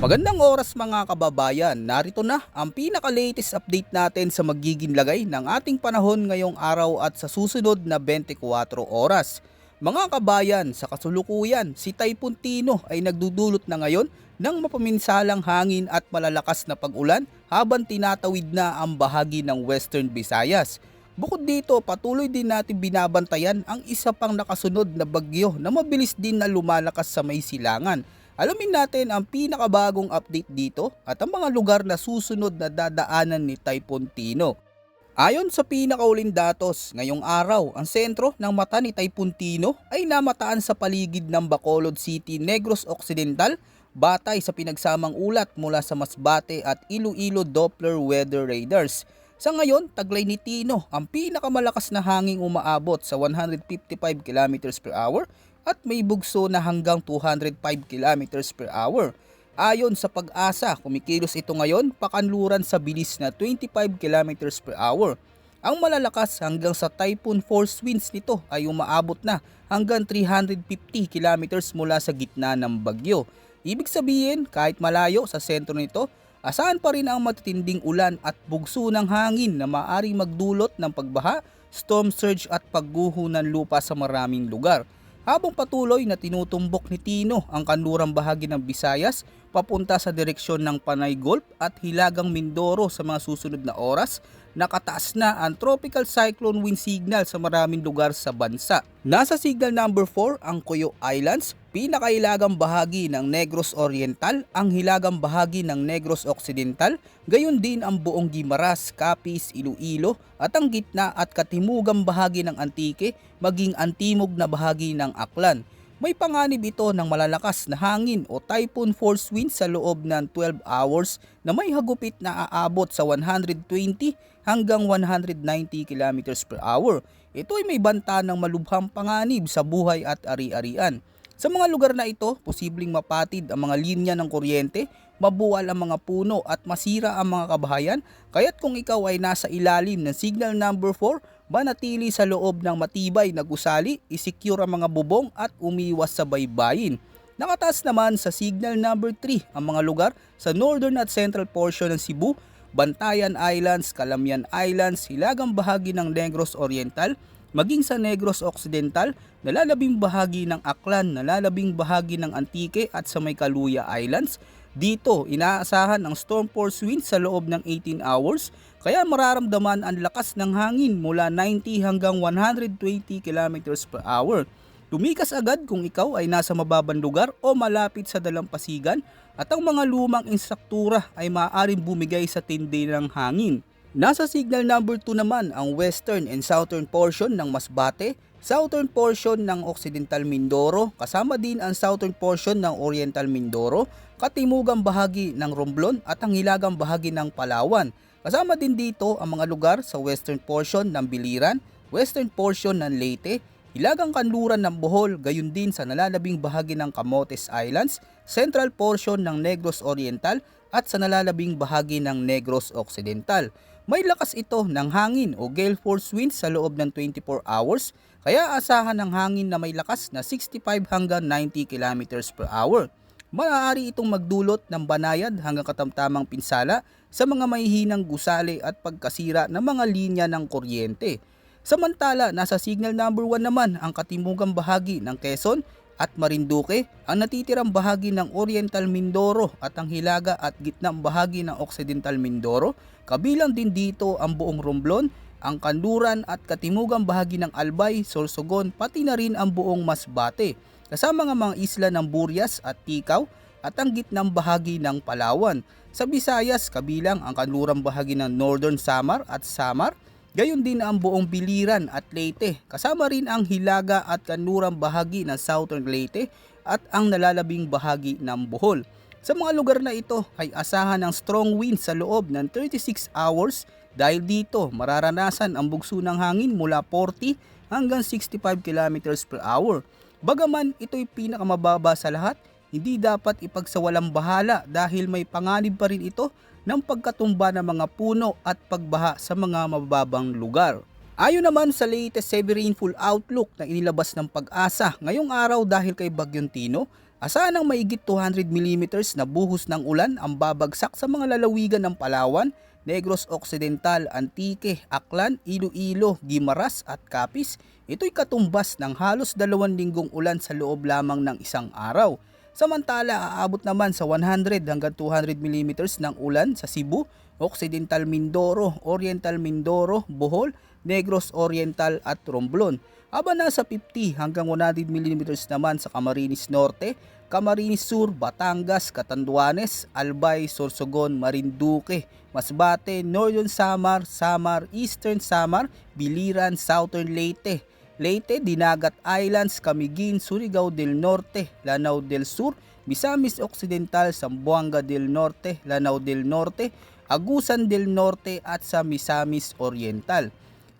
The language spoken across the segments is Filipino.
Magandang oras mga kababayan, narito na ang pinaka-latest update natin sa magiging lagay ng ating panahon ngayong araw at sa susunod na 24 oras. Mga kabayan, sa kasulukuyan, si Typhoon Tino ay nagdudulot na ngayon ng mapaminsalang hangin at malalakas na pag-ulan habang tinatawid na ang bahagi ng Western Visayas. Bukod dito, patuloy din natin binabantayan ang isa pang nakasunod na bagyo na mabilis din na lumalakas sa may silangan. Alamin natin ang pinakabagong update dito at ang mga lugar na susunod na dadaanan ni Typhoon Tino. Ayon sa pinakauling datos, ngayong araw, ang sentro ng mata ni Typhoon Tino ay namataan sa paligid ng Bacolod City, Negros Occidental, batay sa pinagsamang ulat mula sa Masbate at Iloilo Doppler Weather Radars. Sa ngayon, taglay ni Tino ang pinakamalakas na hanging umaabot sa 155 km/h at may bugso na hanggang 205 km/h. Ayon sa Pag-asa, kumikilos ito ngayon pakanluran sa bilis na 25 km/h. Ang malalakas hanggang sa typhoon force winds nito ay umaabot na hanggang 350 km mula sa gitna ng bagyo. Ibig sabihin, kahit malayo sa sentro nito, asahan pa rin ang matitinding ulan at bugso ng hangin na maaaring magdulot ng pagbaha, storm surge at pagguho ng lupa sa maraming lugar. Habang patuloy na tinutumbok ni Tino ang kanlurang bahagi ng Visayas papunta sa direksyon ng Panay Gulf at Hilagang Mindoro sa mga susunod na oras, nakataas na ang tropical cyclone wind signal sa maraming lugar sa bansa. Nasa signal number 4 ang Cuyo Islands, pinakailagang bahagi ng Negros Oriental, ang hilagang bahagi ng Negros Occidental, gayon din ang buong Guimaras, Capiz, Iloilo at ang gitna at katimugang bahagi ng Antique, maging antimog na bahagi ng Aklan. May panganib ito ng malalakas na hangin o typhoon force wind sa loob ng 12 hours na may hagupit na aabot sa 120 hanggang 190 km/h. Ito ay may banta ng malubhang panganib sa buhay at ari-arian. Sa mga lugar na ito, posibleng mapatid ang mga linya ng kuryente, mabuwal ang mga puno at masira ang mga kabahayan, kaya't kung ikaw ay nasa ilalim ng signal number 4, manatili sa loob ng matibay na gusali, isecure ang mga bubong at umiwas sa baybayin. Nakataas naman sa signal number 3 ang mga lugar sa northern at central portion ng Cebu, Bantayan Islands, Calamian Islands, hilagang bahagi ng Negros Oriental, maging sa Negros Occidental, nalalabing bahagi ng Aklan, nalalabing bahagi ng Antique at sa may Kaluya Islands. Dito, inaasahan ang storm force winds sa loob ng 18 hours, kaya mararamdaman ang lakas ng hangin mula 90 hanggang 120 km/h. Lumikas agad kung ikaw ay nasa mababang lugar o malapit sa dalampasigan at ang mga lumang instruktura ay maaaring bumigay sa tindi ng hangin. Nasa signal number 2 naman ang western and southern portion ng Masbate, southern portion ng Occidental Mindoro, kasama din ang southern portion ng Oriental Mindoro, katimugang bahagi ng Romblon at ang hilagang bahagi ng Palawan. Kasama din dito ang mga lugar sa western portion ng Biliran, western portion ng Leyte, hilagang kanluran ng Bohol, gayon din sa nalalabing bahagi ng Camotes Islands, central portion ng Negros Oriental at sa nalalabing bahagi ng Negros Occidental. May lakas ito ng hangin o gale force winds sa loob ng 24 hours, kaya asahan ng hangin na may lakas na 65 hanggang 90 km/h. Maaari itong magdulot ng banayad hanggang katamtamang pinsala sa mga mahihinang gusali at pagkasira ng mga linya ng kuryente. Samantala, nasa signal number 1 naman ang katimugang bahagi ng Quezon at Marinduque, ang natitirang bahagi ng Oriental Mindoro at ang hilaga at gitnang bahagi ng Occidental Mindoro, kabilang din dito ang buong Romblon, ang kanluran at katimugang bahagi ng Albay, Sorsogon, pati na rin ang buong Masbate, kasama ng mga isla ng Burias at Ticao at ang gitnang bahagi ng Palawan. Sa Visayas, kabilang ang kanlurang bahagi ng Northern Samar at Samar, gayon din ang buong Biliran at Leyte, kasama rin ang hilaga at kanlurang bahagi ng Southern Leyte at ang nalalabing bahagi ng Bohol. Sa mga lugar na ito ay asahan ng strong wind sa loob ng 36 hours dahil dito mararanasan ang bugso ng hangin mula 40 hanggang 65 km/h. Bagaman ito'y pinakamababa sa lahat, hindi dapat ipagsawalang bahala dahil may panganib pa rin ito ng pagkatumba ng mga puno at pagbaha sa mga mababang lugar. Ayon naman sa latest heavy rainfall outlook na inilabas ng Pag-asa ngayong araw dahil kay Bagyong Tino, Asahan ng maigit 200 millimeters na buhos ng ulan ang babagsak sa mga lalawigan ng Palawan, Negros Occidental, Antique, Aklan, Iloilo, Guimaras at Capiz. Ito'y katumbas ng halos 2 linggong ulan sa loob lamang ng isang araw. Samantala, aabot naman sa 100 hanggang 200 millimeters ng ulan sa Cebu, Occidental Mindoro, Oriental Mindoro, Bohol, Negros Oriental at Romblon. Aba nasa 50 hanggang 100 millimeters naman sa Camarines Norte, Camarines Sur, Batangas, Catanduanes, Albay, Sorsogon, Marinduque, Masbate, Northern Samar, Samar, Eastern Samar, Biliran, Southern Leyte, Leyte, Dinagat Islands, Camiguin, Surigao del Norte, Lanao del Sur, Misamis Occidental, Zamboanga del Norte, Lanao del Norte, Agusan del Norte at sa Misamis Oriental.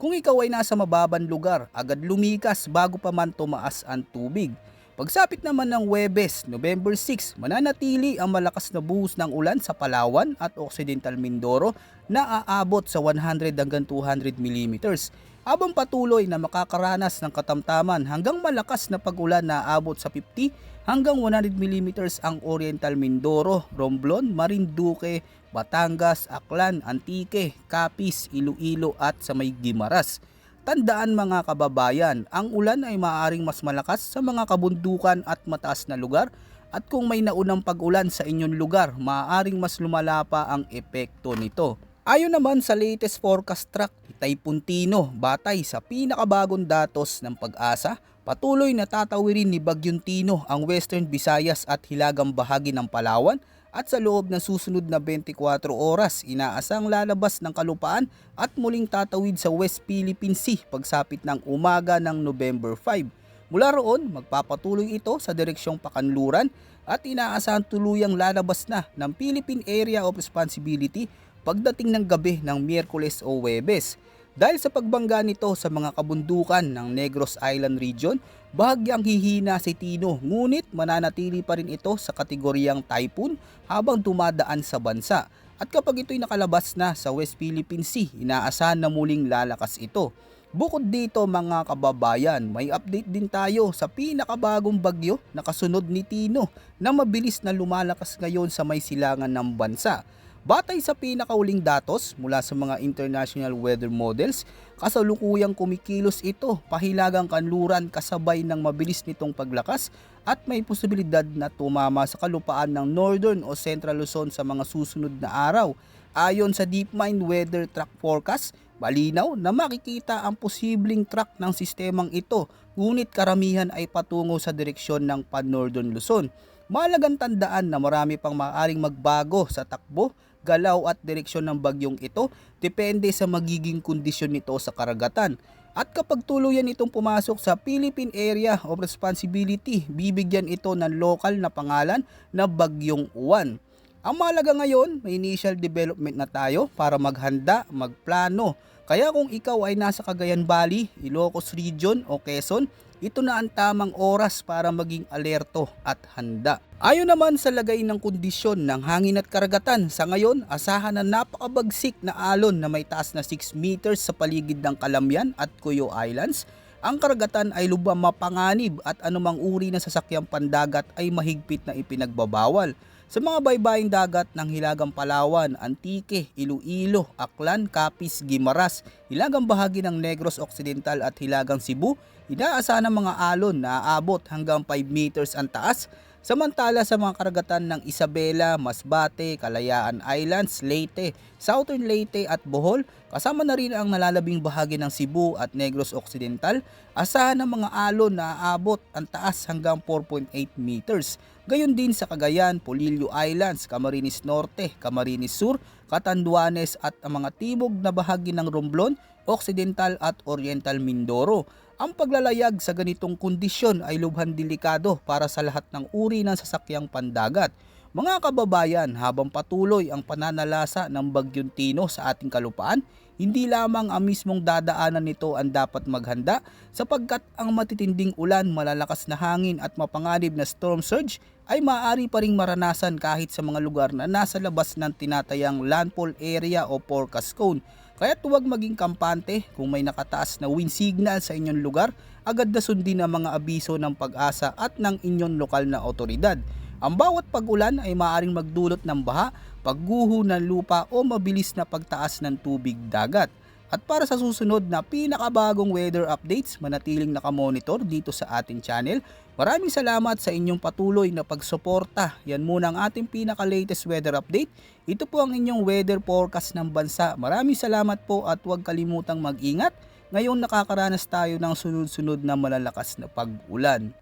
Kung ikaw ay nasa mababang lugar, agad lumikas bago pa man tumaas ang tubig. Pagsapit naman ng Huwebes, November 6, mananatili ang malakas na buhos ng ulan sa Palawan at Occidental Mindoro na aabot sa 100 hanggang 200 millimeters. Habang patuloy na makakaranas ng katamtaman hanggang malakas na pag-ulan na aabot sa 50 hanggang 100 millimeters ang Oriental Mindoro, Romblon, Marinduque, Batangas, Aklan, Antique, Capiz, Iloilo at sa may Guimaras. Tandaan mga kababayan, ang ulan ay maaaring mas malakas sa mga kabundukan at mataas na lugar at kung may naunang pag-ulan sa inyong lugar, maaaring mas lumala pa ang epekto nito. Ayon naman sa latest forecast track ni Typhoon Tino, batay sa pinakabagong datos ng Pag-asa, patuloy na tatawirin ni Bagyong Tino ang Western Visayas at hilagang bahagi ng Palawan at sa loob ng susunod na 24 oras inaasang lalabas ng kalupaan at muling tatawid sa West Philippine Sea pagsapit ng umaga ng November 5. Mula roon, magpapatuloy ito sa direksyong Pakanluran at inaasahan tuluyang lalabas na ng Philippine Area of Responsibility pagdating ng gabi ng Miyerkules o Huwebes. Dahil sa pagbangga nito sa mga kabundukan ng Negros Island Region, bahagyang hihina si Tino ngunit mananatili pa rin ito sa kategoryang typhoon habang dumadaan sa bansa. At kapag ito'y nakalabas na sa West Philippine Sea, inaasahan na muling lalakas ito. Bukod dito mga kababayan, may update din tayo sa pinakabagong bagyo na kasunod ni Tino na mabilis na lumalakas ngayon sa may silangan ng bansa. Batay sa pinakauling datos mula sa mga international weather models, kasalukuyang kumikilos ito pahilagang kanluran kasabay ng mabilis nitong paglakas at may posibilidad na tumama sa kalupaan ng Northern o Central Luzon sa mga susunod na araw. Ayon sa DeepMind Weather Track Forecast, malinaw na makikita ang posibleng track ng sistemang ito, ngunit karamihan ay patungo sa direksyon ng pan-Northern Luzon. Mahalagang tandaan na marami pang maaaring magbago sa takbo, galaw at direksyon ng bagyong ito depende sa magiging kondisyon nito sa karagatan. At kapag tuluyan itong pumasok sa Philippine Area of Responsibility, bibigyan ito ng lokal na pangalan na Bagyong Uwan. Ang mahalaga ngayon, may initial development na tayo para maghanda, magplano. Kaya kung ikaw ay nasa Cagayan Valley, Ilocos Region o Quezon, ito na ang tamang oras para maging alerto at handa. Ayon naman sa lagay ng kondisyon ng hangin at karagatan, sa ngayon asahan na napakabagsik na alon na may taas na 6 meters sa paligid ng Calamian at Cuyo Islands. Ang karagatan ay lubhang mapanganib at anumang uri ng sasakyang pandagat ay mahigpit na ipinagbabawal. Sa mga baybaying dagat ng Hilagang Palawan, Antique, Iloilo, Aklan, Capiz, Guimaras, hilagang bahagi ng Negros Occidental at Hilagang Cebu, inaasahan ng mga alon na aabot hanggang 5 meters ang taas. Samantala sa mga karagatan ng Isabela, Masbate, Kalayaan Islands, Leyte, Southern Leyte at Bohol, kasama na rin ang nalalabing bahagi ng Cebu at Negros Occidental, asahan ng mga alon na aabot ang taas hanggang 4.8 meters. Gayon din sa Cagayan, Polillo Islands, Camarines Norte, Camarines Sur, Catanduanes at ang mga timog na bahagi ng Romblon, Occidental at Oriental Mindoro. Ang paglalayag sa ganitong kondisyon ay lubhang delikado para sa lahat ng uri ng sasakyang pandagat. Mga kababayan, habang patuloy ang pananalasa ng Bagyong Tino sa ating kalupaan, hindi lamang ang mismong dadaanan nito ang dapat maghanda sapagkat ang matitinding ulan, malalakas na hangin at mapanganib na storm surge ay maaari pa ring maranasan kahit sa mga lugar na nasa labas ng tinatayang landfall area o forecast cone. Kaya huwag maging kampante kung may nakataas na wind signal sa inyong lugar, agad na sundin ang mga abiso ng pag-asa at ng inyong lokal na otoridad. Ang bawat pag-ulan ay maaaring magdulot ng baha, pagguho ng lupa o mabilis na pagtaas ng tubig dagat. At para sa susunod na pinakabagong weather updates, manatiling nakamonitor dito sa ating channel. Maraming salamat sa inyong patuloy na pagsuporta. Yan muna ang ating pinaka-latest weather update. Ito po ang inyong weather forecast ng bansa. Maraming salamat po at huwag kalimutang mag-ingat. Ngayon nakakaranas tayo ng sunod-sunod na malalakas na pag-ulan.